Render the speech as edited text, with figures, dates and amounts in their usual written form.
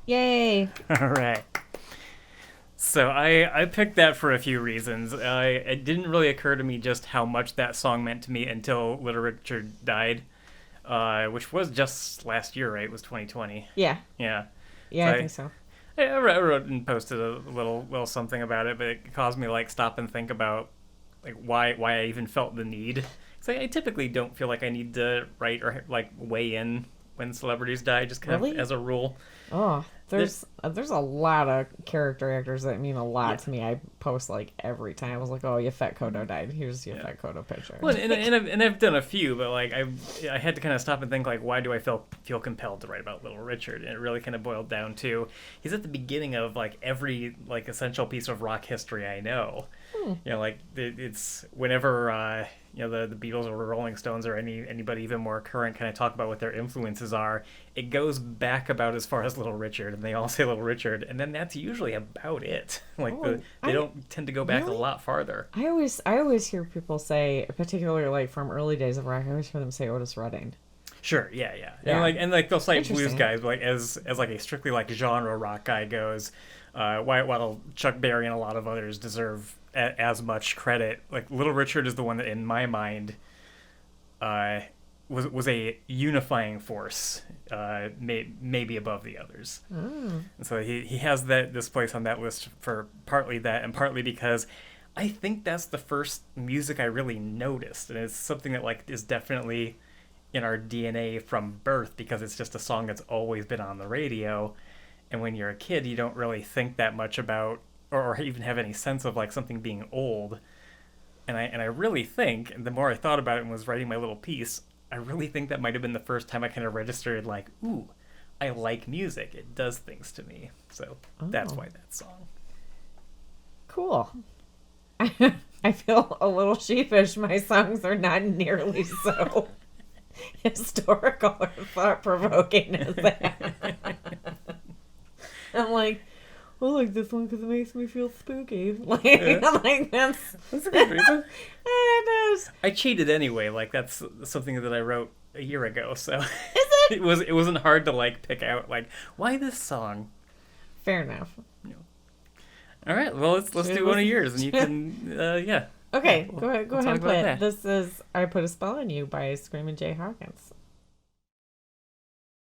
Yay! All right. So I picked that for a few reasons. It didn't really occur to me just how much that song meant to me until Little Richard died, which was just last year, right? It was 2020. Yeah. Yeah. Yeah, So I think so. I wrote and posted a little something about it, but it caused me to like stop and think about like why I even felt the need. So I typically don't feel like I need to write or like weigh in when celebrities die, just kind of Really? as a rule. Oh, There- there's a lot of character actors that mean a yeah. lot to me. I post like every time. I was like, oh, your fat Kodo died. Here's your Yeah. fat Kodo picture. Well, and I've done a few, but like I had to kind of stop and think like why do I feel compelled to write about Little Richard? And it really kind of boiled down to he's at the beginning of like every like essential piece of rock history I know. You know, like it's whenever you know the Beatles or Rolling Stones or anybody even more current kind of talk about what their influences are, it goes back about as far as Little Richard, and they all say Little Richard, and then that's usually about it. Like Oh, they don't tend to go back really? a lot farther. I always hear people say, particularly like from early days of rock, I always hear them say Otis Redding. Sure, yeah. Yeah. And like they'll cite blues Interesting. guys, but like as like a strictly like genre rock guy goes, while Chuck Berry and a lot of others deserve as much credit, like Little Richard is the one that in my mind uh, was a unifying force, maybe above the others. Oh. And so he has this place on that list for partly that and partly because I think that's the first music I really noticed, and it's something that like is definitely in our DNA from birth because it's just a song that's always been on the radio. And when you're a kid, you don't really think that much about or even have any sense of like something being old. And I really think, and the more I thought about it and was writing my little piece, I really think that might have been the first time I kind of registered like, ooh, I like music. It does things to me. So that's Oh. why that song. Cool. I feel a little sheepish. My songs are not nearly so historical or thought provoking as that. I'm like, I like this one because it makes me feel spooky. Like, like That's a good reason. it is. I cheated anyway. Like that's something that I wrote a year ago. So Is it? it wasn't hard to like pick out like why this song. Fair enough. All right, well let's Should do we one of listen- yours, and you can yeah. Okay, We'll- go ahead we'll and talk play about it. that. This is "I Put a Spell on You" by Screamin' Jay Hawkins.